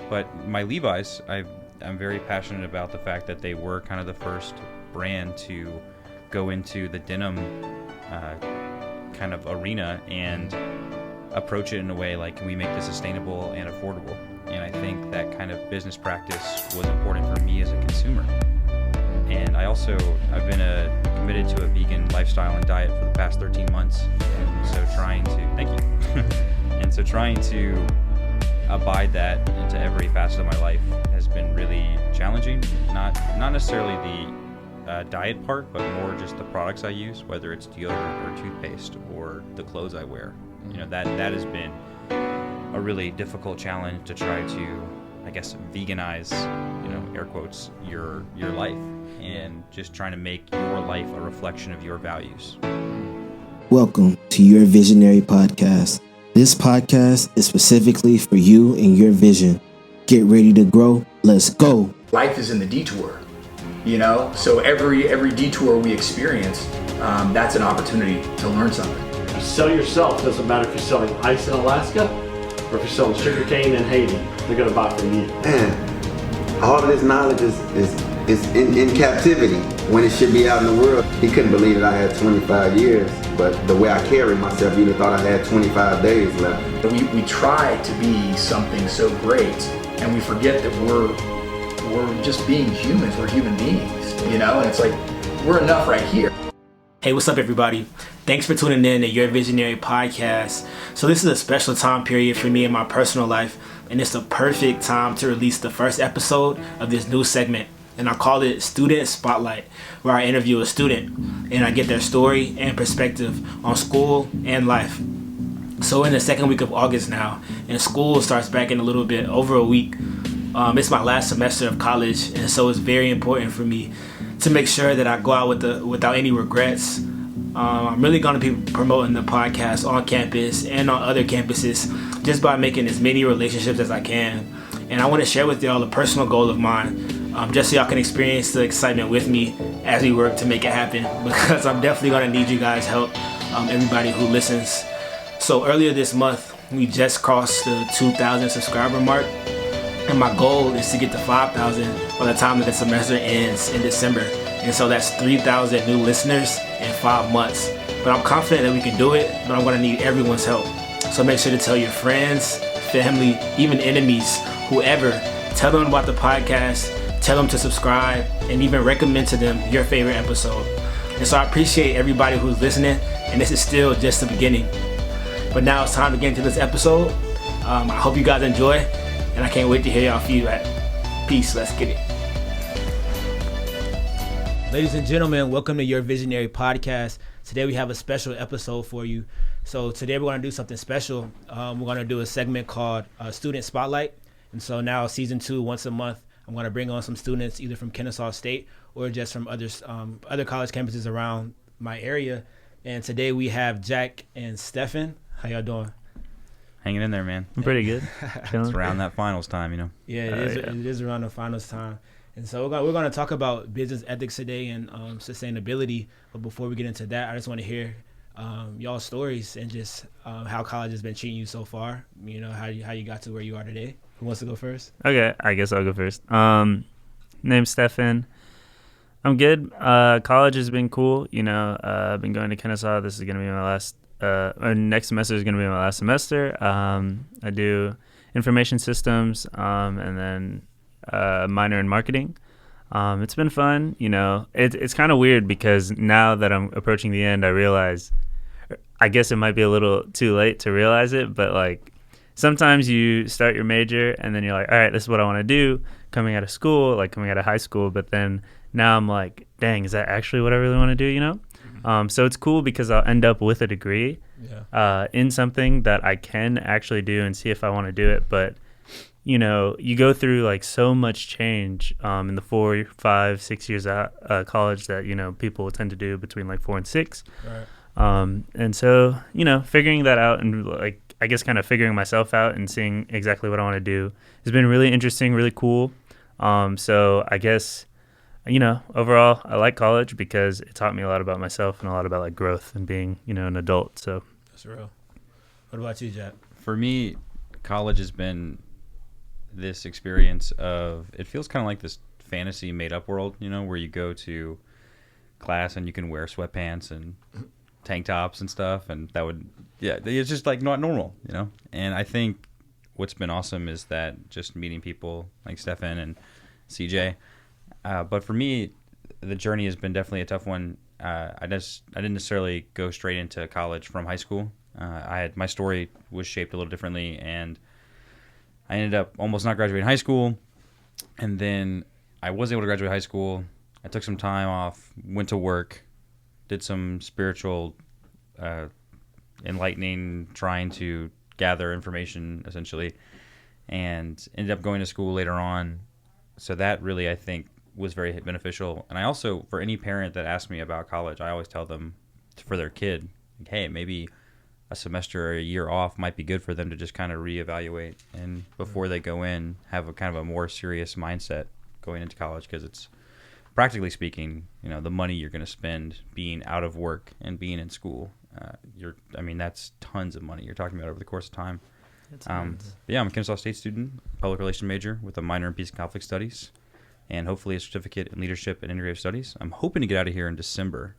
But my Levi's, I'm very passionate about the fact that they were kind of the first brand to go into the denim kind of arena and approach it in a way like, can we make this sustainable and affordable? And I think that kind of business practice was important for me as a consumer. And I've been committed to a vegan lifestyle and diet for the past 13 months. And so trying to abide that into every facet of my life has been really challenging. Not necessarily the diet part, but more just the products I use, whether it's deodorant or toothpaste or the clothes I wear. That has been a really difficult challenge to try to, I guess, veganize, air quotes, your life, and just trying to make your life a reflection of your values. Welcome to Your Visionary Podcast. This podcast is specifically for you and your vision. Get ready to grow. Let's go. Life is in the detour, so every detour we experience, that's an opportunity to learn something. You sell yourself. Doesn't matter if you're selling ice in Alaska or if you're selling sugarcane in Haiti. They're going to buy from you. Man, all of this knowledge is in captivity when it should be out in the world. He couldn't believe that I had 25 years, but the way I carried myself, you'd have thought I had 25 days left. We try to be something so great, and we forget that we're just being humans. We're human beings, and it's like, we're enough right here. Hey, what's up, everybody? Thanks for tuning in to Your Visionary Podcast. So this is a special time period for me in my personal life, and it's a perfect time to release the first episode of this new segment. And I call it Student Spotlight, where I interview a student and I get their story and perspective on school and life. So in the second week of August now, and school starts back in a little bit over a week. It's my last semester of college, and so it's very important for me to make sure that I go out without any regrets. I'm really going to be promoting the podcast on campus and on other campuses just by making as many relationships as I can. And I want to share with y'all a personal goal of mine, just so y'all can experience the excitement with me as we work to make it happen, because I'm definitely going to need you guys' help, everybody who listens. So earlier this month, we just crossed the 2,000 subscriber mark, and my goal is to get to 5,000 by the time that the semester ends in December. And so that's 3,000 new listeners in 5 months. But I'm confident that we can do it, but I'm going to need everyone's help. So make sure to tell your friends, family, even enemies, whoever, tell them about the podcast, tell them to subscribe, and even recommend to them your favorite episode. And so I appreciate everybody who's listening, and this is still just the beginning. But now it's time to get into this episode. I hope you guys enjoy, and I can't wait to hear y'all feedback. Peace, let's get it. Ladies and gentlemen, welcome to Your Visionary Podcast. Today we have a special episode for you. So today we're going to do something special. We're going to do a segment called Student Spotlight. And so now season 2, once a month, I'm going to bring on some students either from Kennesaw State or just from other college campuses around my area. And today we have Jack and Stephan. How y'all doing? Hanging in there, man. I'm pretty good. It's around that finals time, Yeah, it is around the finals time. And so we're going to talk about business ethics today and sustainability. But before we get into that, I just want to hear y'all's stories and just how college has been treating you so far. How you got to where you are today. Who wants to go first? Okay, I guess I'll go first. Name's Stephan. I'm good. College has been cool. I've been going to Kennesaw. This is going to be my last, or next semester is going to be my last semester. I do information systems and then minor in marketing. It's been fun. It's kind of weird because now that I'm approaching the end, I realize, I guess it might be a little too late to realize it, but like sometimes you start your major and then you're like, all right, this is what I want to do coming out of school, like coming out of high school. But then now I'm like, dang, is that actually what I really want to do? Mm-hmm. So it's cool because I'll end up with a degree in something that I can actually do and see if I want to do it. But you go through like so much change in the 4, 5, 6 years at college that, people tend to do between like 4 and 6. Right. And so, figuring that out and like, I guess kind of figuring myself out and seeing exactly what I want to do has been really interesting, really cool. So I guess, overall I like college because it taught me a lot about myself and a lot about like growth and being, an adult. So that's real. What about you, Jack? For me, college has been this experience of, it feels kind of like this fantasy made up world, where you go to class and you can wear sweatpants and tank tops and stuff, and it's just like not normal, And I think what's been awesome is that just meeting people like Stephan and CJ. But for me, the journey has been definitely a tough one. I didn't necessarily go straight into college from high school. My story was shaped a little differently, and I ended up almost not graduating high school, and then I was able to graduate high school. I took some time off, went to work, did some spiritual enlightening, trying to gather information essentially, and ended up going to school later on. So that really, I think, was very beneficial. And I also, for any parent that asks me about college, I always tell them for their kid, like, hey, maybe a semester or a year off might be good for them to just kind of reevaluate, and before they go in, have a kind of a more serious mindset going into college, because it's, practically speaking, the money you're going to spend being out of work and being in school, that's tons of money you're talking about over the course of time. I'm a Kennesaw State student, public relations major with a minor in peace and conflict studies, and hopefully a certificate in leadership and integrative studies. I'm hoping to get out of here in December,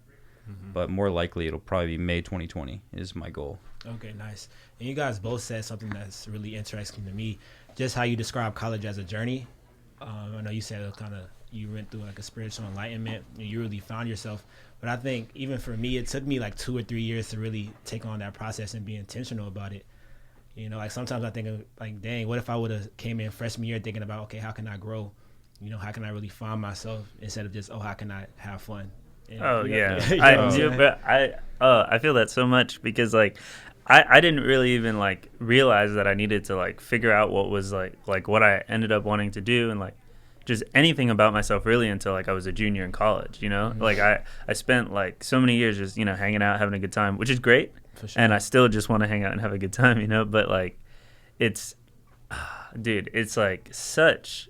but more likely it'll probably be May 2020 is my goal. Okay, nice. And you guys both said something that's really interesting to me, just how you describe college as a journey. I know you said it kind of, you went through like a spiritual enlightenment and you really found yourself. But I think even for me, it took me like 2 or 3 years to really take on that process and be intentional about it. Like sometimes I think of like, dang, what if I would have came in freshman year thinking about, okay, how can I grow? How can I really find myself instead of just, how can I have fun? And, I feel that so much, because like I didn't really even like realize that I needed to like figure out what was like what I ended up wanting to do, and like just anything about myself really until like I was a junior in college, Like I spent like so many years just, hanging out, having a good time, which is great. For sure. And I still just want to hang out and have a good time, but like it's dude, it's like such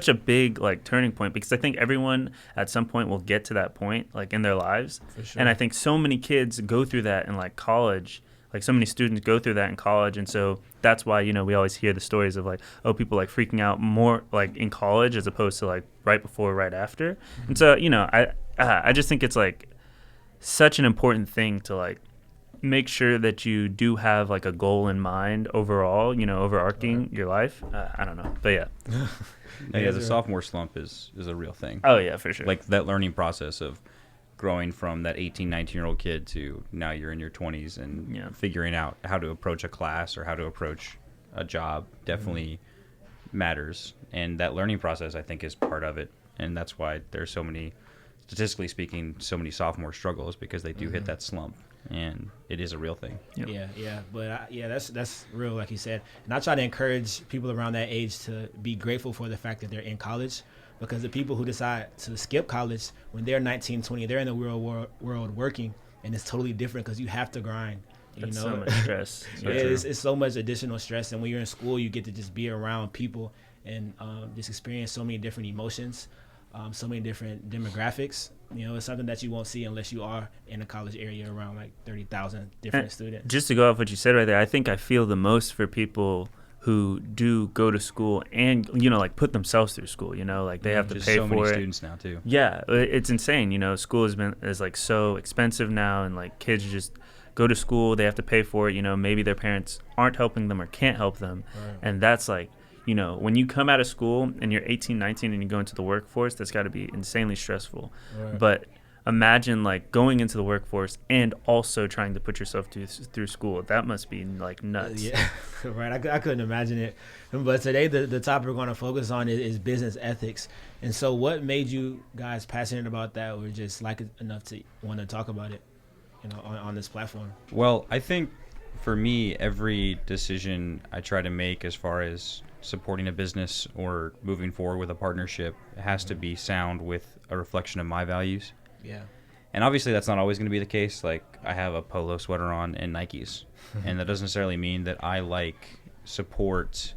a big like turning point, because I think everyone at some point will get to that point like in their lives. For sure. And I think so many kids go through that in like college. Like so many students go through that in college, and so that's why we always hear the stories of like, people like freaking out more like in college as opposed to like right before, right after. Mm-hmm. And so I just think it's like such an important thing to like make sure that you do have like a goal in mind overall, overarching your life. I don't know, but yeah. The sophomore slump is a real thing. Oh yeah, for sure. Like that learning process of growing from that 18, 19-year-old kid to now you're in your 20s and figuring out how to approach a class or how to approach a job definitely matters. And that learning process, I think, is part of it. And that's why there's so many, statistically speaking, so many sophomore struggles, because they do hit that slump. And it is a real thing. Yep. But that's real, like you said. And I try to encourage people around that age to be grateful for the fact that they're in college, because the people who decide to skip college when they're 19, 20, they're in the real world working, and it's totally different because you have to grind. That's so much stress. It's so much additional stress, and when you're in school, you get to just be around people and just experience so many different emotions, so many different demographics. It's something that you won't see unless you are in a college area around like 30,000 different students. Just to go off what you said right there, I think I feel the most for people who do go to school and like put themselves through school, like they have to pay so for many it. Students now too. Yeah, it's insane. School is like so expensive now, and like kids just go to school, they have to pay for it. Maybe their parents aren't helping them or can't help them, and that's like when you come out of school and you're 18, 19 and you go into the workforce, that's got to be insanely stressful. But imagine like going into the workforce and also trying to put yourself through school. That must be like nuts. Yeah, right. I couldn't imagine it. But today the topic we're going to focus on is business ethics. And so what made you guys passionate about that, or just like it enough to want to talk about it, on this platform? Well, I think for me, every decision I try to make as far as supporting a business or moving forward with a partnership has to be sound with a reflection of my values. Yeah. And obviously that's not always going to be the case. Like I have a polo sweater on and Nikes. And that doesn't necessarily mean that I support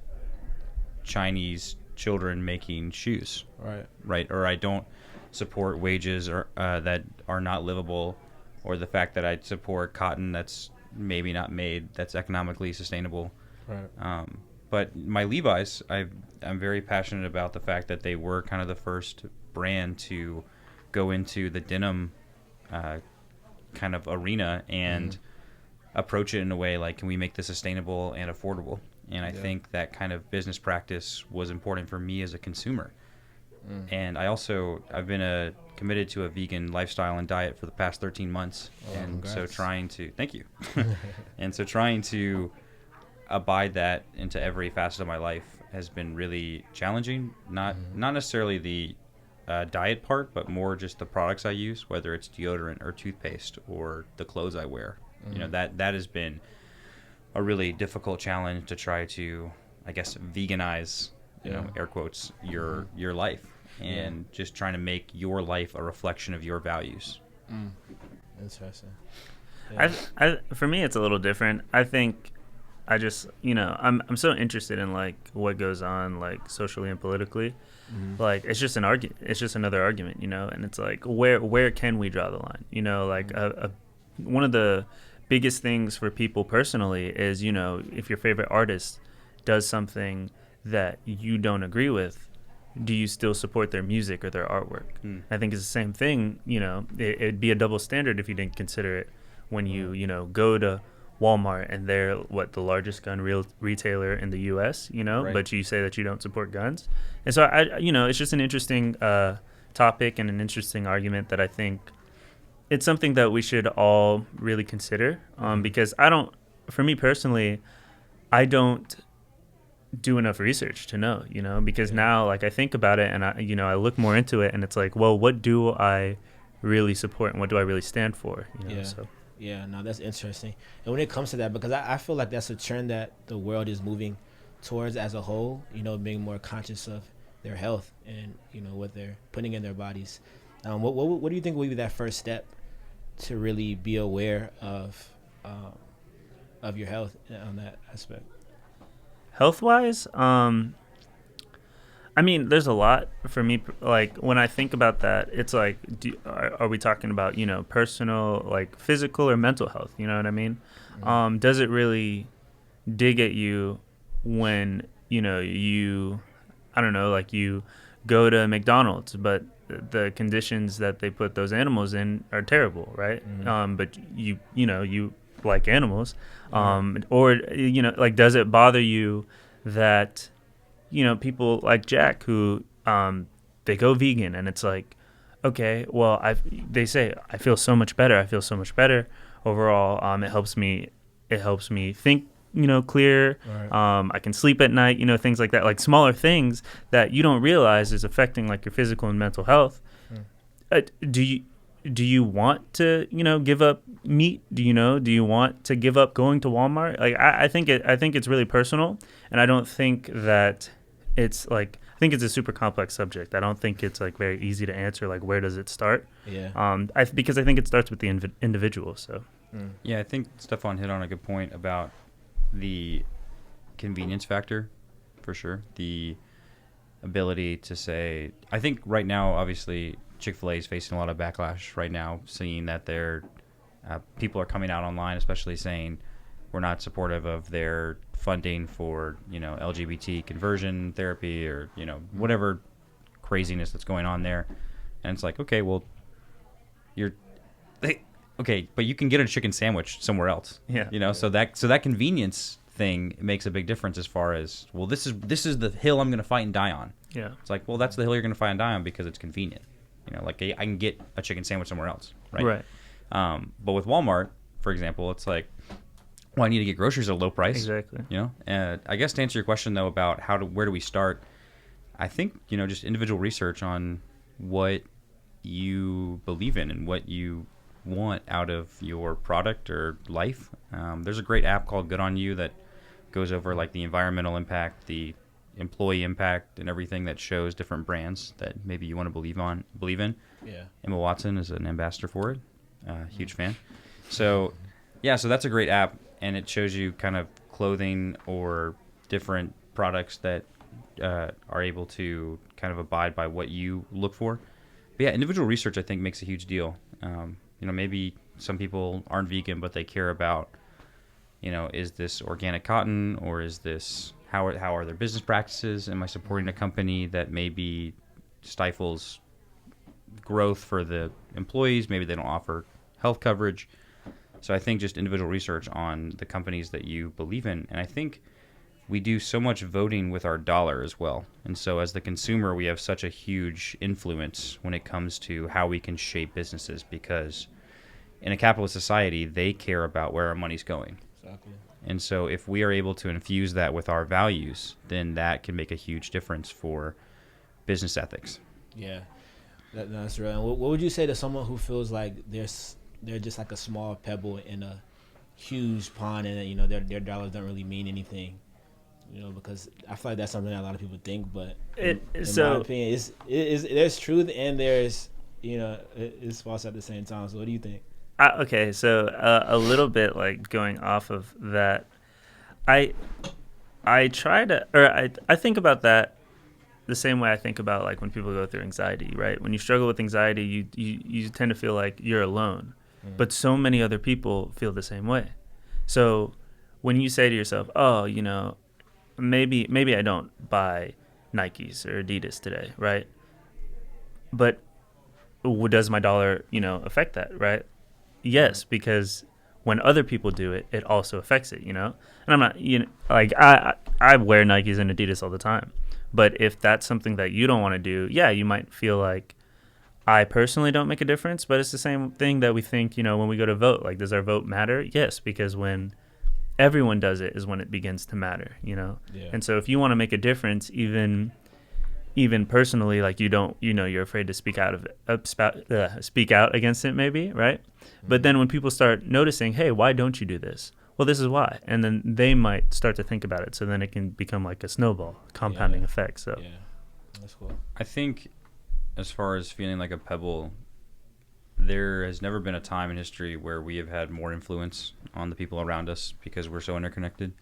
Chinese children making shoes. Right. Or I don't support wages or that are not livable, or the fact that I support cotton that's maybe not made, that's economically sustainable. Right. But my Levi's, I'm very passionate about the fact that they were kind of the first brand to go into the denim kind of arena and approach it in a way like, can we make this sustainable and affordable? And I think that kind of business practice was important for me as a consumer. And I've been committed to a vegan lifestyle and diet for the past 13 months. So trying to abide that into every facet of my life has been really challenging. Not necessarily the diet part, but more just the products I use, whether it's deodorant or toothpaste or the clothes I wear. That has been a really difficult challenge to try to, I guess, veganize, air quotes, your life, and just trying to make your life a reflection of your values. Interesting. For me, it's a little different. I think I just, I'm so interested in like what goes on like socially and politically. Like it's just an argument. It's just another argument, and it's like where can we draw the line? Like one of the biggest things for people personally is, if your favorite artist does something that you don't agree with, do you still support their music or their artwork? I think it's the same thing. It'd be a double standard if you didn't consider it when you go to Walmart and they're the largest gun retailer in the U.S. Right. But you say that you don't support guns, and so it's just an interesting topic and an interesting argument that I think it's something that we should all really consider. Because for me personally, I don't do enough research to know, because now like I think about it and I look more into it and it's like, well, what do I really support and what do I really stand for? So. Yeah, no, that's interesting. And when it comes to that, because I feel like that's a trend that the world is moving towards as a whole, being more conscious of their health and, what they're putting in their bodies. What do you think will be that first step to really be aware of your health on that aspect? Health-wise, I mean, there's a lot for me. Like when I think about that, it's like, are we talking about personal, like physical or mental health? You know what I mean? Does it really dig at you when I don't know, like you go to McDonald's, but the conditions that they put those animals in are terrible, right? But you like animals, or like does it bother you that people like Jack who they go vegan and it's like, okay, well they say I feel so much better overall. It helps me think clear. Right. I can sleep at night, things like that, like smaller things that you don't realize is affecting like your physical and mental health. Do you want to give up meat? Do you want to give up going to Walmart? Like I think it's really personal, and I don't think that it's like, I think it's a super complex subject. I don't think it's like very easy to answer, like where does it start? Because I think it starts with the individual. So yeah, I think Stephan hit on a good point about the convenience factor, for sure. The ability to say, I think right now, obviously, Chick-fil-A is facing a lot of backlash right now, seeing that people are coming out online, especially saying we're not supportive of their funding for, LGBT conversion therapy or, whatever craziness that's going on there. And it's like, okay, well, okay, but you can get a chicken sandwich somewhere else. Yeah. So that convenience thing makes a big difference as far as, well, this is the hill I'm going to fight and die on. Yeah. It's like, well, that's the hill you're going to fight and die on because it's convenient. Like I can get a chicken sandwich somewhere else, right? Right. But with Walmart, for example, it's like, well, I need to get groceries at a low price. Exactly. And I guess to answer your question though about where do we start, I think just individual research on what you believe in and what you want out of your product or life. There's a great app called Good on You that goes over like the environmental impact, the employee impact, and everything that shows different brands that maybe you want to believe in. Yeah. Emma Watson is an ambassador for it. Huge fan. So yeah, so that's a great app, and it shows you kind of clothing or different products that are able to kind of abide by what you look for. But yeah, individual research I think makes a huge deal. Maybe some people aren't vegan, but they care about, is this organic cotton or is this how are their business practices? Am I supporting a company that maybe stifles growth for the employees? Maybe they don't offer health coverage. So I think just individual research on the companies that you believe in. And I think we do so much voting with our dollar as well. And so as the consumer, we have such a huge influence when it comes to how we can shape businesses, because in a capitalist society, they care about where our money's going. Exactly. And so if we are able to infuse that with our values, then that can make a huge difference for business ethics. Yeah, that's real. And what would you say to someone who feels like they're just like a small pebble in a huge pond, and you know their dollars don't really mean anything? You know, because I feel like that's something that a lot of people think, but in my opinion, there's truth and there's, you know, it's false at the same time. So what do you think? Okay, so a little bit like going off of that, I try to, or I think about that the same way I think about like when people go through anxiety, right? When you struggle with anxiety, you tend to feel like you're alone, but so many other people feel the same way. So when you say to yourself, oh, you know, maybe I don't buy Nikes or Adidas today, right? But does my dollar, you know, affect that, right? Yes, because when other people do it, it also affects it, you know? And I'm not, you know, like I wear Nikes and Adidas all the time. But if that's something that you don't want to do, yeah, you might feel like I personally don't make a difference, but it's the same thing that we think, you know, when we go to vote. Like, does our vote matter? Yes, because when everyone does it is when it begins to matter, you know? Yeah. And so if you want to make a difference, even personally, like you don't, you know, you're afraid to speak out against it maybe, right? But then when people start noticing, hey, why don't you do this? Well, this is why. And then they might start to think about it. So then it can become like a snowball, compounding effect. So yeah, that's cool. I think as far as feeling like a pebble, there has never been a time in history where we have had more influence on the people around us because we're so interconnected.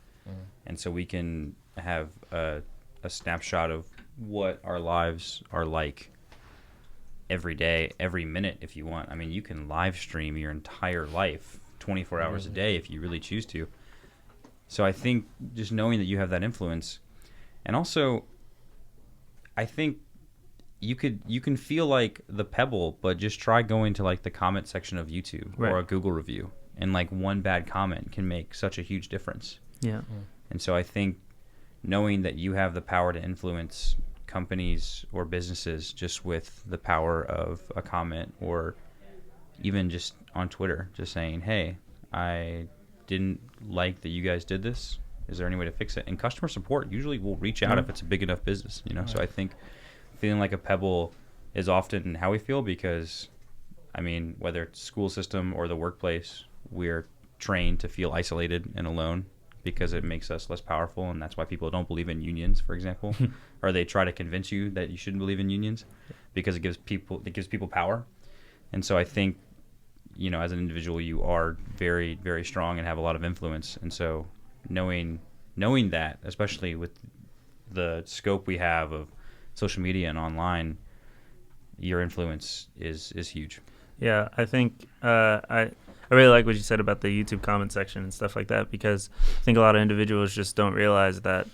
And so we can have a snapshot of what our lives are like every day, every minute if you want. I mean, you can live stream your entire life 24 hours a day if you really choose to. So I think just knowing that you have that influence, and also I think you can feel like the pebble, but just try going to like the comment section of YouTube or a Google review, and like one bad comment can make such a huge difference. yeah. And so I think knowing that you have the power to influence companies or businesses just with the power of a comment, or even just on Twitter, just saying, hey, I didn't like that you guys did this. Is there any way to fix it? And customer support usually will reach out if it's a big enough business, you know? So I think feeling like a pebble is often how we feel because, I mean, whether it's school system or the workplace, we're trained to feel isolated and alone because it makes us less powerful, and that's why people don't believe in unions, for example, or they try to convince you that you shouldn't believe in unions because it gives people power. And so I think, you know, as an individual, you are very, very strong and have a lot of influence. And so knowing that, especially with the scope we have of social media and online, your influence is huge. Yeah, I think I really like what you said about the YouTube comment section and stuff like that, because I think a lot of individuals just don't realize that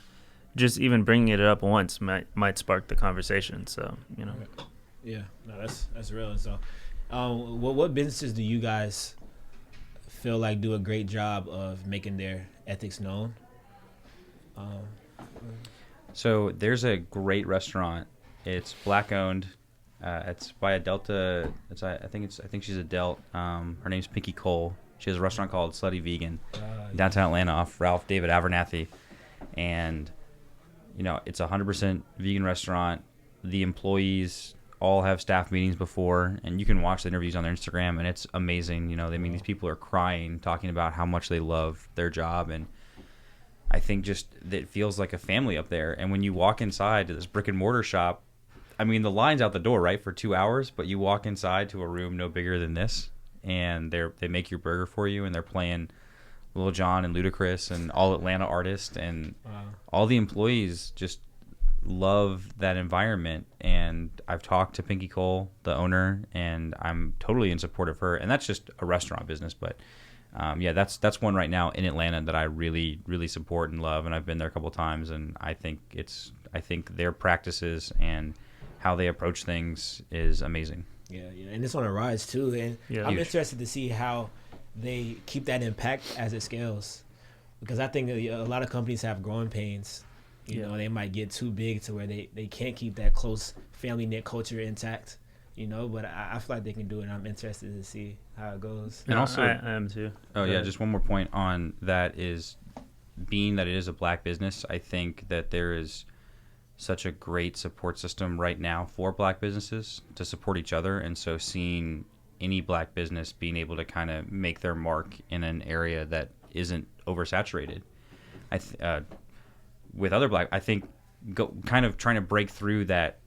just even bringing it up once might spark the conversation. So, you know. Yeah, no, that's real. And so, what businesses do you guys feel like do a great job of making their ethics known? So there's a great restaurant. It's Black owned. It's by a Delta. I think she's a Delt. Her name's Pinky Cole. She has a restaurant called Slutty Vegan, downtown Atlanta, off Ralph David Abernathy, and you know it's 100% vegan restaurant. The employees all have staff meetings before, and you can watch the interviews on their Instagram, and it's amazing. You know, I mean, these people are crying, talking about how much they love their job, and I think just that it feels like a family up there. And when you walk inside to this brick and mortar shop, I mean, the line's out the door, right, for 2 hours, but you walk inside to a room no bigger than this, and they make your burger for you, and they're playing Lil Jon and Ludacris and all Atlanta artists, and all the employees just love that environment. And I've talked to Pinky Cole, the owner, and I'm totally in support of her. And that's just a restaurant business, but yeah, that's one right now in Atlanta that I really really support and love, and I've been there a couple times, and I think their practices and how they approach things is amazing. Yeah, and it's on a rise too. And Yeah. I'm Huge. interested to see how they keep that impact as it scales, because I think a lot of companies have growing pains. You know, they might get too big to where they can't keep that close family knit culture intact. You know, but I feel like they can do it. And I'm interested to see how it goes. And also, I am too. oh yeah, just one more point on that is, being that it is a black business, I think that there is such a great support system right now for black businesses to support each other, and so seeing any black business being able to kind of make their mark in an area that isn't oversaturated, with other black, I think kind of trying to break through that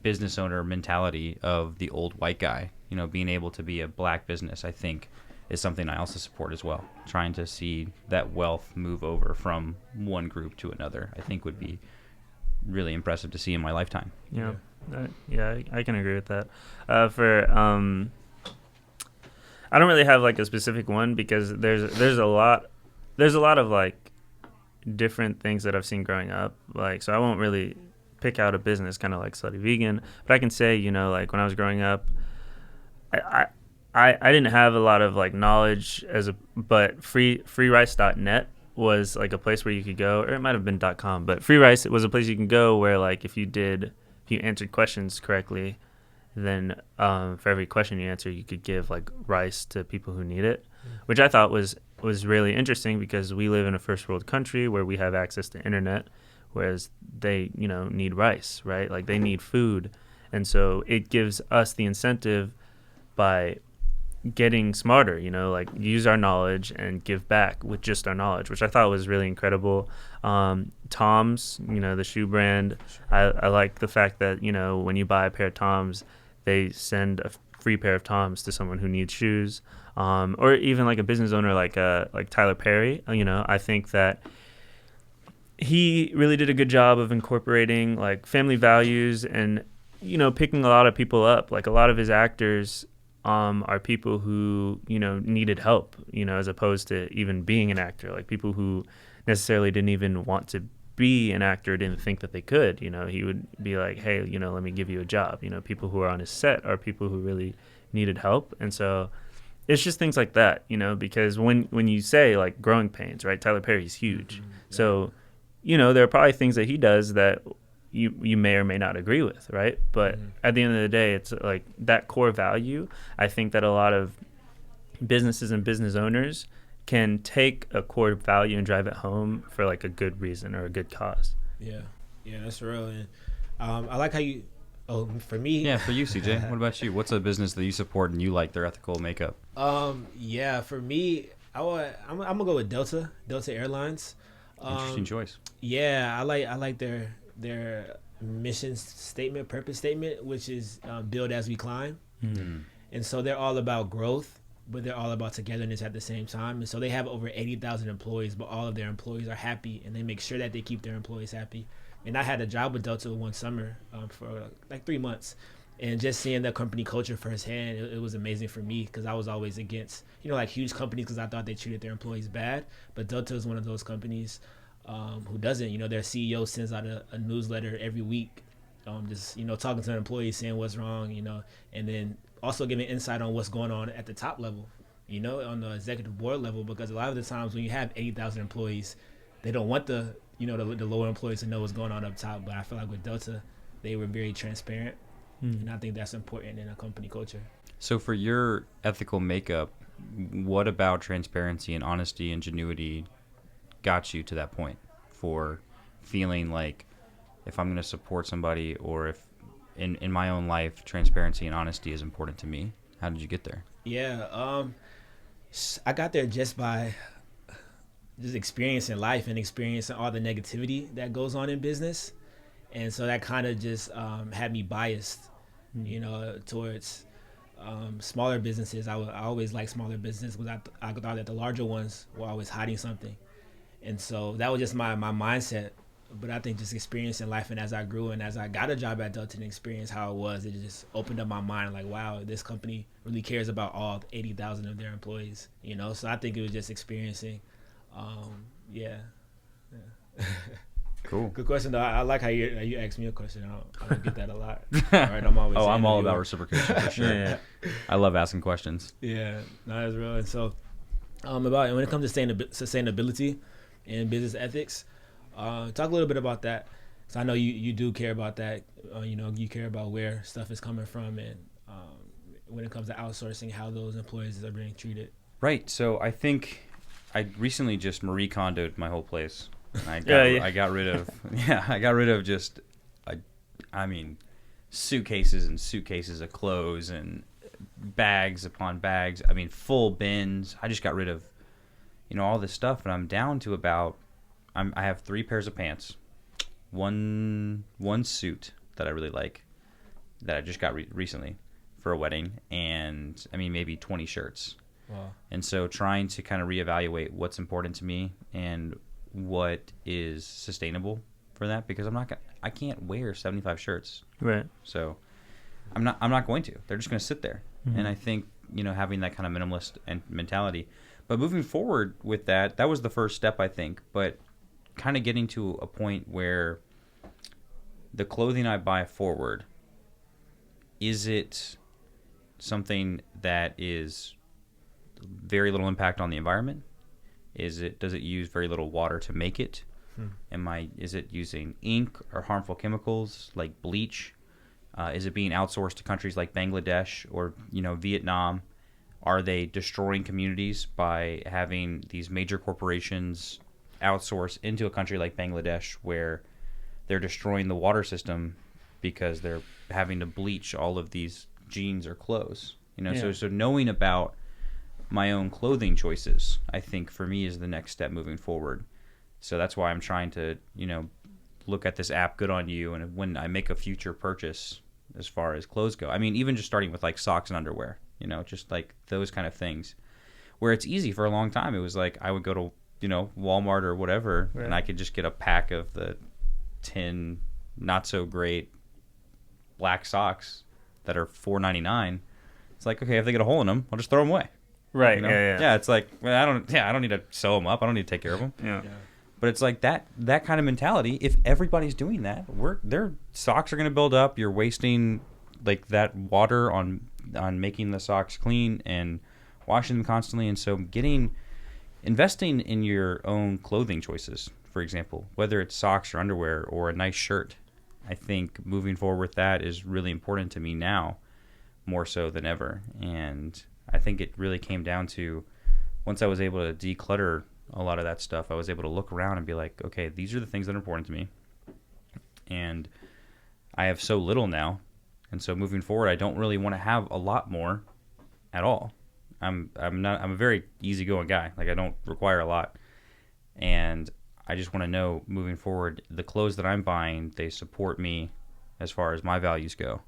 business owner mentality of the old white guy, you know, being able to be a black business, I think is something I also support as well. Trying to see that wealth move over from one group to another, I think would be really impressive to see in my lifetime. Yeah, I can agree with that. I don't really have like a specific one, because there's a lot of like different things that I've seen growing up. Like, so I won't really pick out a business, kind of like Slutty Vegan, but I can say, you know, like when I was growing up, I didn't have a lot of like knowledge but freerice.net was like a place where you could go, or it might have been .com, but Free Rice, it was a place you can go where like if you answered questions correctly, then for every question you answer, you could give like rice to people who need it, which I thought was really interesting, because we live in a first world country where we have access to internet, whereas they, you know, need rice, right? Like they need food. And so it gives us the incentive by getting smarter, you know, like use our knowledge and give back with just our knowledge, which I thought was really incredible. Tom's, you know, the shoe brand, I like the fact that, you know, when you buy a pair of Tom's, they send a free pair of Tom's to someone who needs shoes. Or even like a business owner like Tyler Perry, you know, I think that he really did a good job of incorporating like family values and, you know, picking a lot of people up. Like a lot of his actors are people who, you know, needed help, you know, as opposed to even being an actor. Like people who necessarily didn't even want to be an actor, didn't think that they could, you know. He would be like, hey, you know, let me give you a job. You know, people who are on his set are people who really needed help. And so it's just things like that, you know, because when you say like growing pains, right, Tyler Perry's huge. Mm-hmm. Yeah. So, you know, there are probably things that he does that you may or may not agree with, right? But at the end of the day, it's like that core value. I think that a lot of businesses and business owners can take a core value and drive it home for like a good reason or a good cause. Yeah, that's real. And I like how you. Oh, for me. Yeah, for you, CJ. What about you? What's a business that you support and you like their ethical makeup? Yeah, for me, I'm gonna go with Delta Airlines. Interesting choice. Yeah, I like their mission statement, purpose statement, which is build as we climb. Mm-hmm. And so they're all about growth, but they're all about togetherness at the same time. And so they have over 80,000 employees, but all of their employees are happy, and they make sure that they keep their employees happy. And I had a job with Delta one summer for like 3 months, and just seeing the company culture firsthand, it was amazing for me, because I was always against, you know, like huge companies, because I thought they treated their employees bad. But Delta is one of those companies who doesn't. You know, their CEO sends out a newsletter every week, just, you know, talking to the employees, saying what's wrong, you know, and then also giving insight on what's going on at the top level, you know, on the executive board level, because a lot of the times when you have 80,000 employees, they don't want the lower employees to know what's going on up top. But I feel like with Delta, they were very transparent, and I think that's important in a company culture. So for your ethical makeup, what about transparency and honesty, ingenuity got you to that point for feeling like, if I'm going to support somebody, or if in my own life, transparency and honesty is important to me? How did you get there? Yeah, I got there just by just experiencing life and experiencing all the negativity that goes on in business. And so that kind of just had me biased, you know, towards smaller businesses. I always liked smaller businesses, because I thought that the larger ones were always hiding something. And so that was just my mindset But I think just experiencing life, and as I grew and as I got a job at Delta and experienced how it was, it just opened up my mind. Like, wow, this company really cares about all 80,000 of their employees. You know, so I think it was just experiencing. Yeah. Cool. Good question though. I like how you asked me a question. I don't get that a lot. All right, I'm always. I'm all about reciprocation for sure. Yeah. I love asking questions. Yeah, no, that's real. And so, about when it comes to sustainability and business ethics, talk a little bit about that. So I know you do care about that. You know, you care about where stuff is coming from, and when it comes to outsourcing, how those employees are being treated. Right. So I think I recently just Marie Kondoed my whole place. I got rid of just, I mean, suitcases and suitcases of clothes and bags upon bags. I mean, full bins. I just got rid of, all this stuff, and I'm down to about, I have 3 pairs of pants, one suit that I really like, that I just got recently for a wedding, and I mean maybe 20 shirts. Wow. And so trying to kind of reevaluate what's important to me and what is sustainable for that, because I can't wear 75 shirts. Right. So I'm not going to. They're just going to sit there. Mm-hmm. And I think, having that kind of minimalist mentality. But moving forward with that was the first step, I think. But kind of getting to a point where the clothing I buy forward, is it something that is very little impact on the environment? Does it use very little water to make it? Is it using ink or harmful chemicals like bleach? Is it being outsourced to countries like Bangladesh or Vietnam? Are they destroying communities by having these major corporations outsource into a country like Bangladesh, where they're destroying the water system because they're having to bleach all of these jeans or clothes? So knowing about my own clothing choices, I think for me is the next step moving forward. So that's why I'm trying to, look at this app, Good On You, and when I make a future purchase as far as clothes go, I mean, even just starting with like socks and underwear, just like those kind of things, where it's easy. For a long time, it was like I would go to, Walmart or whatever, right, and I could just get a pack of the 10 not so great black socks that are $4.99. It's like, okay, if they get a hole in them, I'll just throw them away. Right. Yeah. It's like, well, I don't need to sew them up. I don't need to take care of them. Yeah. But it's like that kind of mentality. If everybody's doing that, their socks are going to build up. You're wasting like that water on making the socks clean and washing them constantly. And so investing in your own clothing choices, for example, whether it's socks or underwear or a nice shirt, I think moving forward with that is really important to me now, more so than ever. And I think it really came down to, once I was able to declutter a lot of that stuff, I was able to look around and be like, okay, these are the things that are important to me. And I have so little now. And so moving forward, I don't really want to have a lot more at all. I'm a very easygoing guy. Like, I don't require a lot. And I just want to know, moving forward, the clothes that I'm buying, they support me as far as my values go.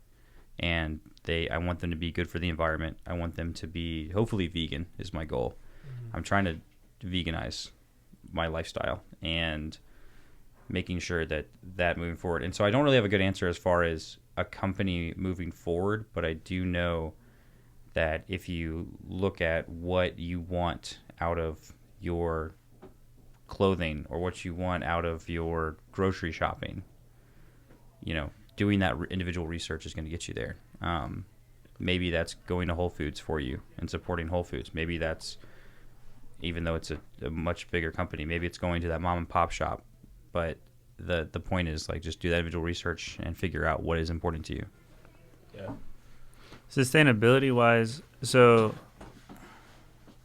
And I want them to be good for the environment. I want them to be hopefully vegan is my goal. I'm trying to veganize my lifestyle and making sure that moving forward. And so I don't really have a good answer as far as a company moving forward, but I do know that if you look at what you want out of your clothing or what you want out of your grocery shopping, doing that individual research is going to get you there. Maybe that's going to Whole Foods for you and supporting Whole Foods. Maybe that's, even though it's a much bigger company, maybe it's going to that mom and pop shop. But the point is, like, just do that individual research and figure out what is important to you. Yeah. Sustainability wise, so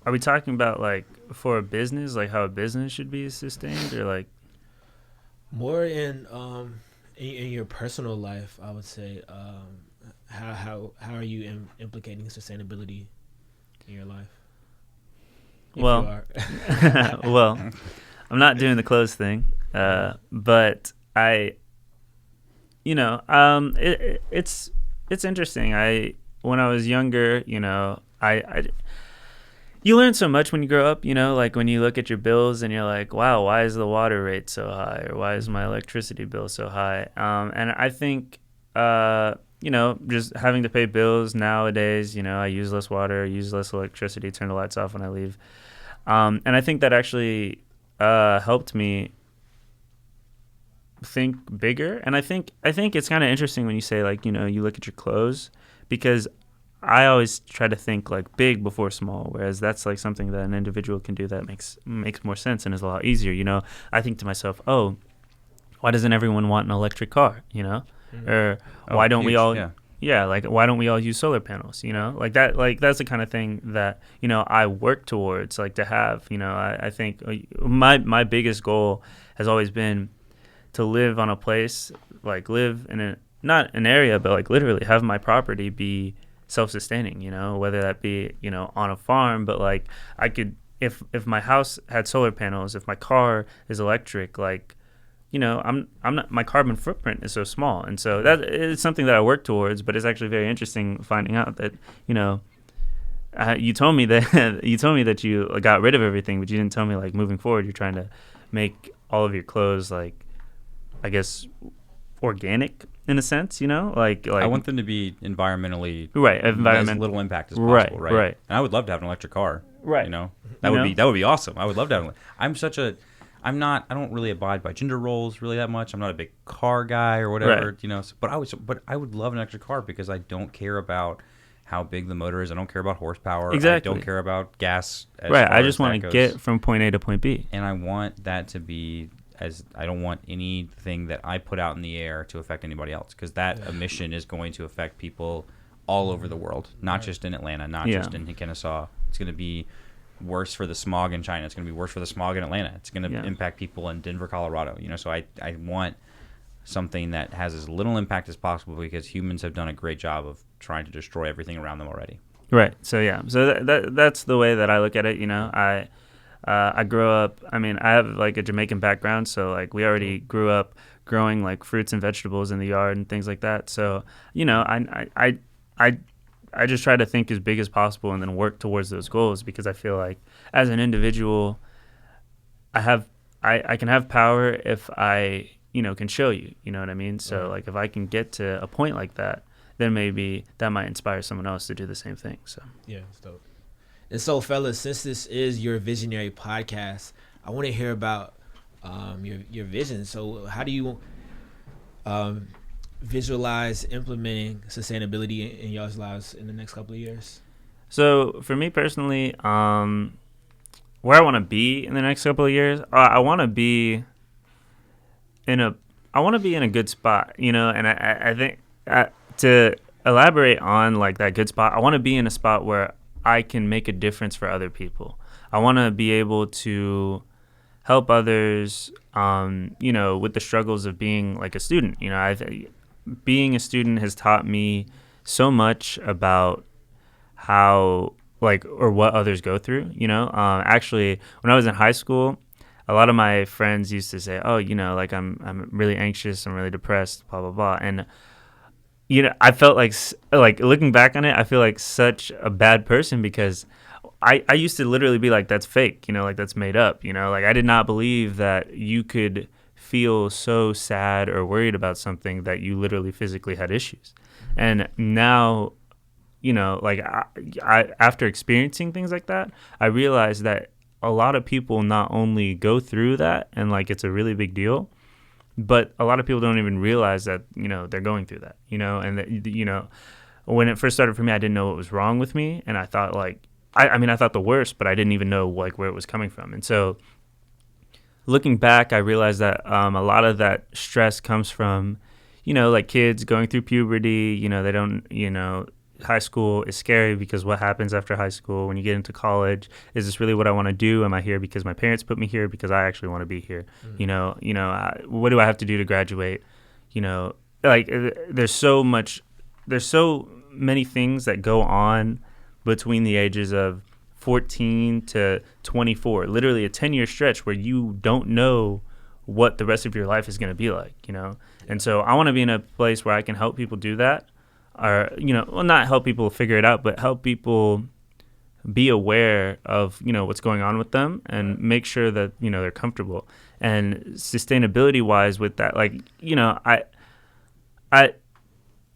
are we talking about like for a business, like how a business should be sustained, or like more in your personal life? I would say, how are you implicating sustainability in your life? If well, well, I'm not doing the clothes thing, but it's interesting. When I was younger, you learn so much when you grow up, like when you look at your bills and you're like, wow, why is the water rate so high? Or why is my electricity bill so high? And I think, just having to pay bills nowadays, I use less water, use less electricity, turn the lights off when I leave. And I think that actually helped me think bigger. And I think it's kind of interesting when you say, like, you look at your clothes, because I always try to think like big before small, whereas that's like something that an individual can do that makes more sense and is a lot easier. I think to myself, oh, why doesn't everyone want an electric car? Or why don't we all? Yeah, like why don't we all use solar panels? Like that. Like that's the kind of thing that I work towards, like to have. I think my biggest goal has always been to live on a place, like live in a not an area, but like literally have my property be self-sustaining, whether that be, on a farm, but like I could, if my house had solar panels, if my car is electric, like, I'm not, my carbon footprint is so small. And so that is something that I work towards, but it's actually very interesting finding out that, you told me that you got rid of everything, but you didn't tell me like moving forward, you're trying to make all of your clothes like, I guess, organic in a sense, like I want them to be environmentally as little impact as possible, right? Right. And I would love to have an electric car, right? That would be awesome. I would love to have. I don't really abide by gender roles really that much. I'm not a big car guy or whatever, right. But I would love an electric car because I don't care about how big the motor is. I don't care about horsepower. Exactly. I don't care about gas. Right. I just want to get from point A to point B, and I want that to be. As I don't want anything that I put out in the air to affect anybody else, because that emission is going to affect people all over the world, not just in Atlanta, not just in Kennesaw. It's going to be worse for the smog in China. It's going to be worse for the smog in Atlanta. It's going to impact people in Denver, Colorado. So I want something that has as little impact as possible, because humans have done a great job of trying to destroy everything around them already. Right. So that's the way that I look at it. I grew up, I have like a Jamaican background, so like we already grew up growing like fruits and vegetables in the yard and things like that. So, I just try to think as big as possible and then work towards those goals, because I feel like as an individual, I can have power if I, can show you, you know what I mean? So like if I can get to a point like that, then maybe that might inspire someone else to do the same thing. So yeah, it's dope. And so, fellas, since this is your visionary podcast, I want to hear about your vision. So how do you visualize implementing sustainability in y'all's lives in the next couple of years? So for me personally, where I want to be in the next couple of years, I want to be in a good spot, and I think to elaborate on like that good spot, I want to be in a spot where I can make a difference for other people. I want to be able to help others, with the struggles of being like a student. Being a student has taught me so much about how or what others go through. Actually, when I was in high school, a lot of my friends used to say, "Oh, like I'm really anxious, I'm really depressed, blah blah blah," and I felt like looking back on it, I feel like such a bad person, because I used to literally be like, that's fake, like that's made up, like I did not believe that you could feel so sad or worried about something that you literally physically had issues. And now, like I after experiencing things like that, I realized that a lot of people not only go through that and like it's a really big deal, but a lot of people don't even realize that, they're going through that, and that, when it first started for me, I didn't know what was wrong with me. And I thought I thought the worst, but I didn't even know like where it was coming from. And so looking back, I realized that a lot of that stress comes from, like kids going through puberty, they don't, high school is scary because what happens after high school when you get into college? Is this really what I want to do? Am I here because my parents put me here, because I actually want to be here? Mm-hmm. What do I have to do to graduate? There's so many things that go on between the ages of 14 to 24, literally a 10-year stretch where you don't know what the rest of your life is going to be like, And so I want to be in a place where I can help people do that. Or, not help people figure it out, but help people be aware of, what's going on with them and make sure that, they're comfortable. And sustainability wise with that, like, I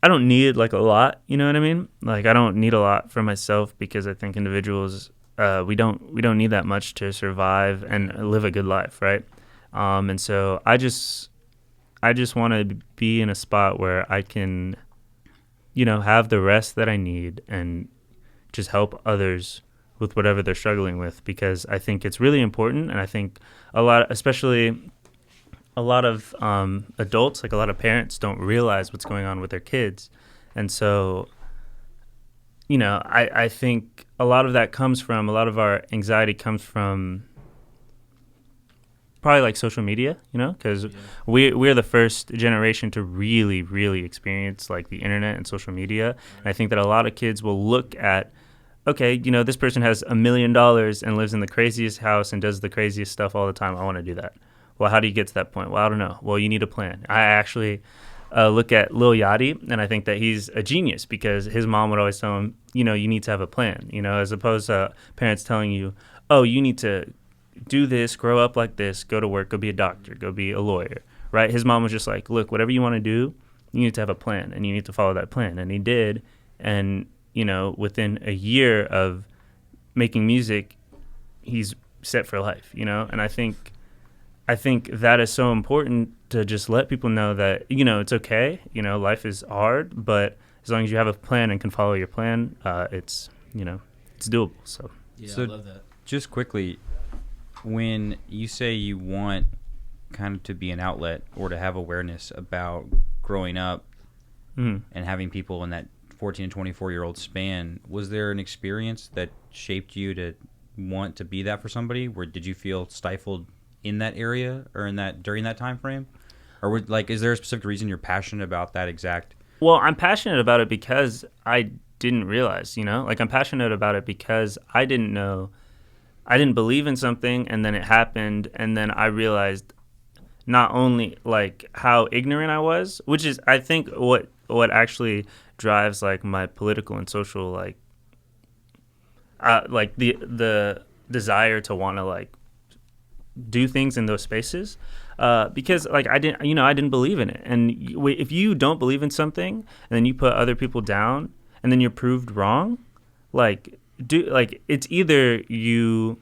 don't need like a lot, you know what I mean? Like I don't need a lot for myself because I think individuals, we don't need that much to survive and live a good life, right? And so I just want to be in a spot where I can, have the rest that I need and just help others with whatever they're struggling with, because I think it's really important. And I think especially a lot of adults, like a lot of parents, don't realize what's going on with their kids. And so, I think a lot of our anxiety comes from probably like social media, because we're the first generation to really, really experience like the internet and social media. And I think that a lot of kids will look at, okay, this person has $1 million and lives in the craziest house and does the craziest stuff all the time. I want to do that. Well, how do you get to that point? Well, I don't know. Well, you need a plan. I actually look at Lil Yachty, and I think that he's a genius because his mom would always tell him, you need to have a plan, as opposed to parents telling you, oh, you need to do this, grow up like this, go to work, go be a doctor, go be a lawyer, right? His mom was just like, look, whatever you want to do, you need to have a plan, and you need to follow that plan. And he did. And, within a year of making music, he's set for life, And I think that is so important to just let people know that, it's okay. Life is hard, but as long as you have a plan and can follow your plan, it's doable. So, So I love that. just quickly, when you say you want kind of to be an outlet or to have awareness about growing up and having people in that 14 and 24-year-old span, was there an experience that shaped you to want to be that for somebody? Where did you feel stifled in that area or during that time frame? Or is there a specific reason you're passionate about that exact? Well, I'm passionate about it because I didn't realize, I'm passionate about it because I didn't believe in something, and then it happened, and then I realized not only like how ignorant I was, which is I think what actually drives like my political and social like the desire to want to like do things in those spaces, because like I didn't believe in it. And if you don't believe in something and then you put other people down and then you're proved wrong, it's either you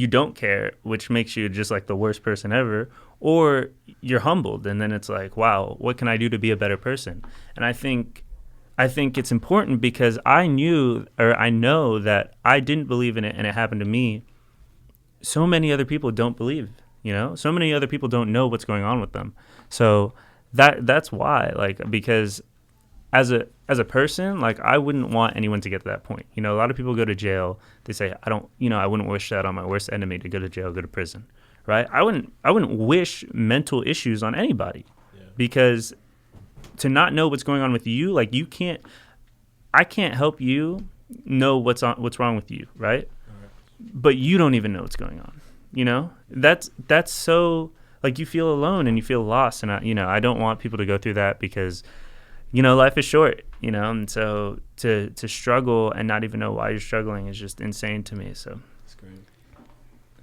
don't care, which makes you just like the worst person ever, or you're humbled, and then it's like, wow, what can I do to be a better person? And I think it's important because I know that I didn't believe in it and it happened to me. So many other people don't believe, so many other people don't know what's going on with them. So that's why, like, because as a person, like, I wouldn't want anyone to get to that point. A lot of people go to jail. They say, I wouldn't wish that on my worst enemy, to go to jail, go to prison, right? I wouldn't wish mental issues on anybody, because to not know what's going on with you, like, I can't help you know what's wrong with you, right? But you don't even know what's going on. That's so, like, you feel alone and you feel lost, and I don't want people to go through that, because life is short, and so to struggle and not even know why you're struggling is just insane to me. So That's great.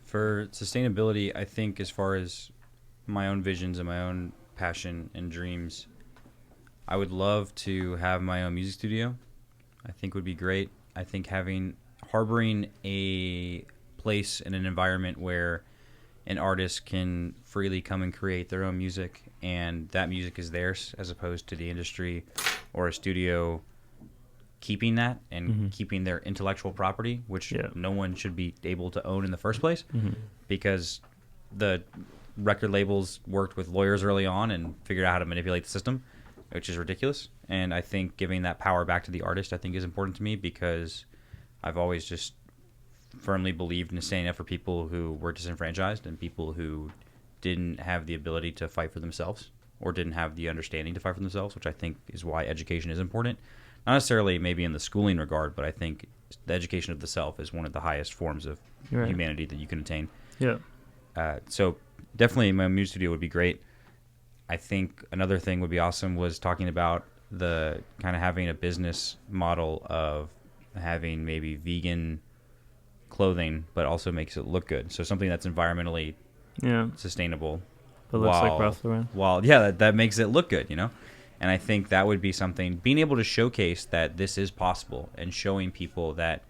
For sustainability, I think as far as my own visions and my own passion and dreams, I would love to have my own music studio. I think would be great. I think harboring a place in an environment where an artist can freely come and create their own music, and that music is theirs, as opposed to the industry or a studio keeping that and keeping their intellectual property, which no one should be able to own in the first place, because the record labels worked with lawyers early on and figured out how to manipulate the system, which is ridiculous. And I think giving that power back to the artist, I think, is important to me, because I've always just firmly believed in standing up for people who were disenfranchised and people who didn't have the ability to fight for themselves or didn't have the understanding to fight for themselves, which I think is why education is important. Not necessarily maybe in the schooling regard, but I think the education of the self is one of the highest forms of humanity that you can attain. Yeah. So definitely my music studio would be great. I think another thing would be awesome was talking about the kind of having a business model of having maybe vegan clothing, but also makes it look good. So something that's environmentally Yeah. sustainable, But looks like Ralph Lauren. while yeah, that makes it look good, you know. And I think that would be something, being able to showcase that this is possible and showing people that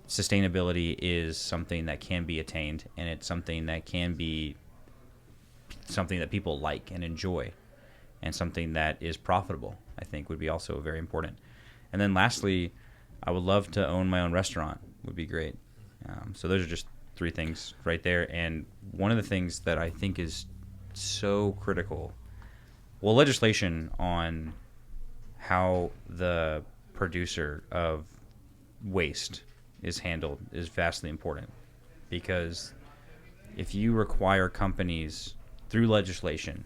sustainability is something that can be attained, and it's something that can be something that people like and enjoy, and something that is profitable, I think would be also very important. And then lastly, I would love to own my own restaurant. Would be great. So those are just 3 things right there. And one of the things that I think is so critical, well, legislation on how the producer of waste is handled is vastly important, because if you require companies through legislation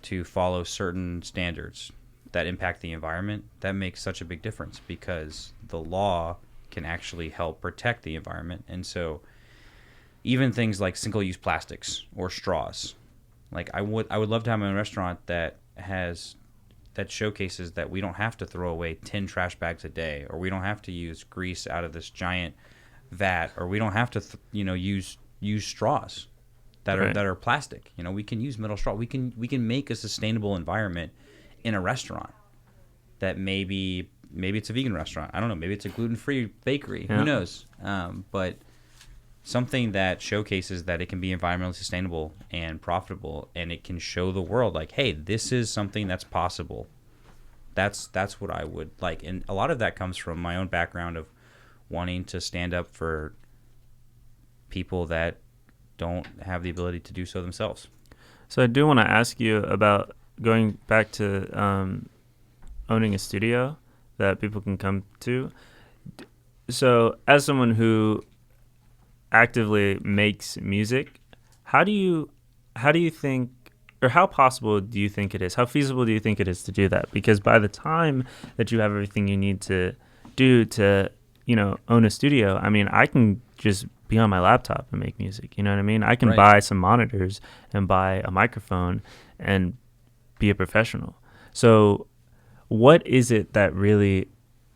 to follow certain standards that impact the environment, that makes such a big difference, because the law can actually help protect the environment. And so even things like single-use plastics or straws, like I would love to have my own restaurant that showcases that we don't have to throw away 10 trash bags a day, or we don't have to use grease out of this giant vat, or we don't have to use straws that are plastic. You know, we can use metal straw. We can make a sustainable environment in a restaurant that maybe it's a vegan restaurant. I don't know. Maybe it's a gluten-free bakery. Yeah. Who knows? But something that showcases that it can be environmentally sustainable and profitable, and it can show the world, like, hey, this is something that's possible. That's what I would like. And a lot of that comes from my own background of wanting to stand up for people that don't have the ability to do so themselves. So I do want to ask you about going back to owning a studio that people can come to. So as someone who actively makes music, how do you think, or how possible do you think it is? How feasible do you think it is to do that? Because by the time that you have everything you need to do to, own a studio, I mean, I can just be on my laptop and make music. You know what I mean? I can buy some monitors and buy a microphone and be a professional. So what is it that really,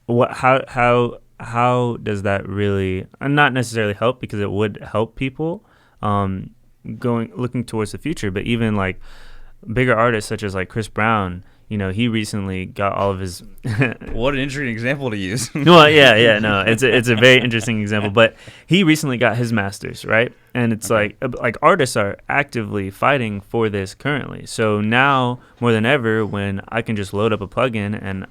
how does that really, not necessarily help, because it would help people looking towards the future, but even like bigger artists such as like Chris Brown, he recently got all of his What an interesting example to use. Well, no, it's a very interesting example, but he recently got his masters, right? And it's like artists are actively fighting for this currently. So now more than ever, when I can just load up a plugin and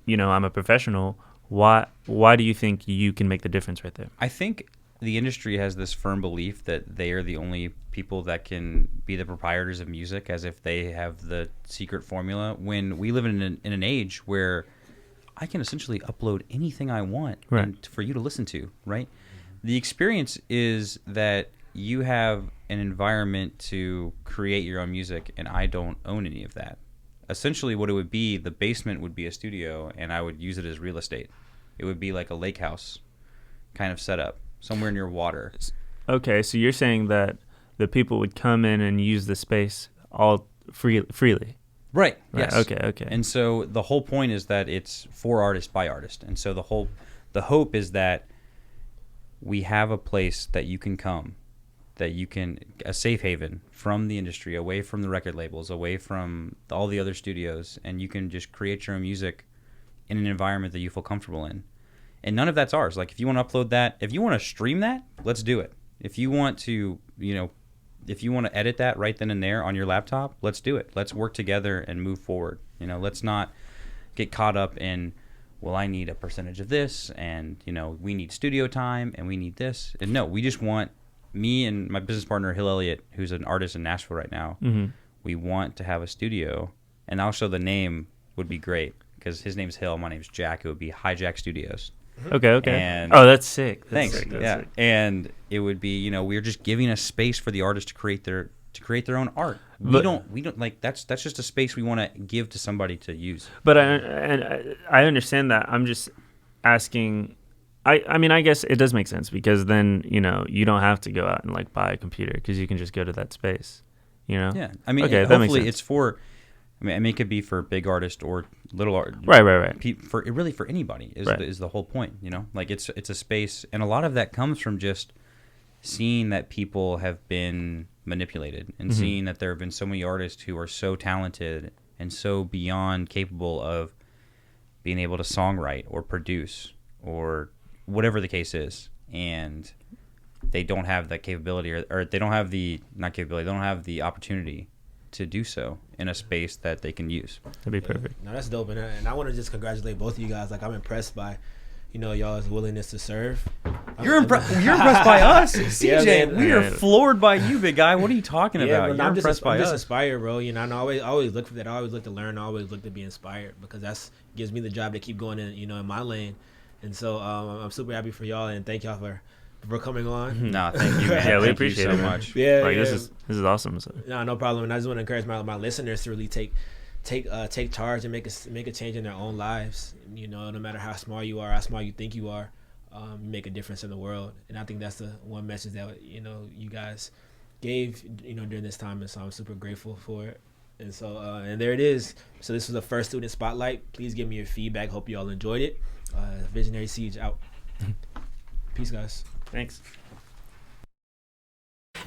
I'm a professional, why do you think you can make the difference right there? I think the industry has this firm belief that they are the only people that can be the proprietors of music, as if they have the secret formula, when we live in an age where I can essentially upload anything I want for you to listen to, right? The experience is that you have an environment to create your own music, and I don't own any of that. Essentially what it would be, the basement would be a studio, and I would use it as real estate. It would be like a lake house kind of setup somewhere near water. Okay, so you're saying that the people would come in and use the space all freely. Right. Yes. Okay. And so the whole point is that it's for artist by artist. And so the hope is that we have a place that you can come, that you can, a safe haven from the industry, away from the record labels, away from all the other studios, and you can just create your own music in an environment that you feel comfortable in. And none of that's ours. Like, if you want to upload that, if you want to stream that, let's do it. If you want to, if you want to edit that right then and there on your laptop, let's do it. Let's work together and move forward. Let's not get caught up in, well, I need a percentage of this, and, we need studio time, and we need this. And no, we just want, me and my business partner, Hill Elliott, who's an artist in Nashville right now, we want to have a studio, and also the name would be great, because his name's Hill, my name's Jack. It would be Hijack Studios. Okay. And that's sick. Thanks. Sick. And it would be, we're just giving a space for the artist to create their own art. We don't like, that's just a space we want to give to somebody to use. But I understand that. I'm just asking. I mean, I guess it does make sense, because then you don't have to go out and like buy a computer, because you can just go to that space. Yeah. I mean, okay, hopefully it's for I mean, it could be for big artists or little art. Right. For really for anybody is the whole point. Like it's a space, and a lot of that comes from just seeing that people have been manipulated, and seeing that there have been so many artists who are so talented and so beyond capable of being able to songwrite or produce or whatever the case is, and they don't have that capability, or they don't have the not capability, they don't have the opportunity to do so in a space that they can use. That'd be perfect. No, that's dope, and I want to just congratulate both of you guys. Like, I'm impressed by, y'all's willingness to serve. You're impressed by us, CJ. Yeah, man. We are floored by you, big guy. What are you talking about? Bro, You're impressed by I'm just us. inspired, bro. I always look for that. I always look to learn. I always look to be inspired, because that's gives me the job to keep going in my lane. And so I'm super happy for y'all, and thank y'all for coming on. No, thank you, man. Yeah, we Thank appreciate you it so man. much. Yeah, like yeah. This is awesome. So. No problem. And I just want to encourage my listeners to really take charge and make a change in their own lives. No matter how small you are, how small you think you are, make a difference in the world. And I think that's the one message that you guys gave during this time, and so I'm super grateful for it. And so and there it is. So this was the first student spotlight. Please give me your feedback. Hope you all enjoyed it. Visionary Siege out. Peace, guys. Thanks.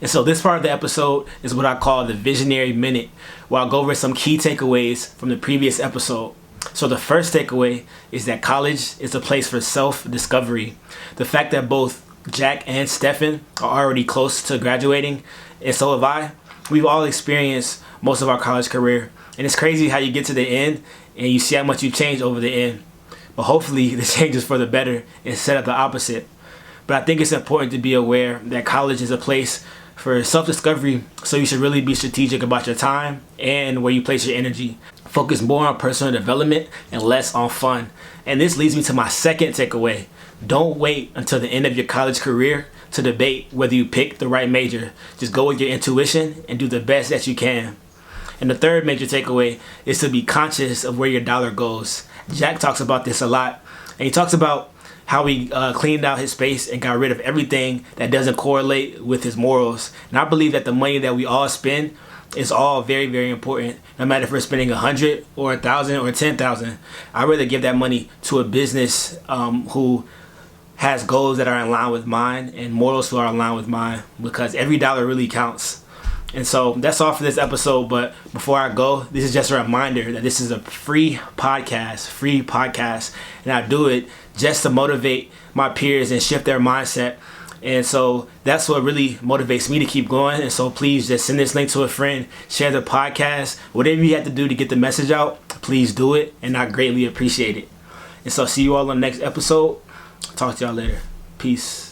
And so this part of the episode is what I call the Visionary Minute, where I'll go over some key takeaways from the previous episode. So the first takeaway is that college is a place for self-discovery. The fact that both Jack and Stephan are already close to graduating, and so have I. We've all experienced most of our college career, and it's crazy how you get to the end and you see how much you've changed over the end. But hopefully the change is for the better instead of the opposite. But I think it's important to be aware that college is a place for self-discovery, so you should really be strategic about your time and where you place your energy. Focus more on personal development and less on fun. And this leads me to my second takeaway. Don't wait until the end of your college career to debate whether you picked the right major. Just go with your intuition and do the best that you can. And the third major takeaway is to be conscious of where your dollar goes. Jack talks about this a lot, and he talks about how he cleaned out his space and got rid of everything that doesn't correlate with his morals. And I believe that the money that we all spend is all very, very important. No matter if we're spending $100 or $1,000 or $10,000, I'd rather give that money to a business who has goals that are in line with mine and morals who are in line with mine, because every dollar really counts. And so that's all for this episode. But before I go, this is just a reminder that this is a free podcast. And I do it just to motivate my peers and shift their mindset. And so that's what really motivates me to keep going. And so please just send this link to a friend, share the podcast, whatever you have to do to get the message out, please do it. And I greatly appreciate it. And so see you all on the next episode. Talk to y'all later. Peace.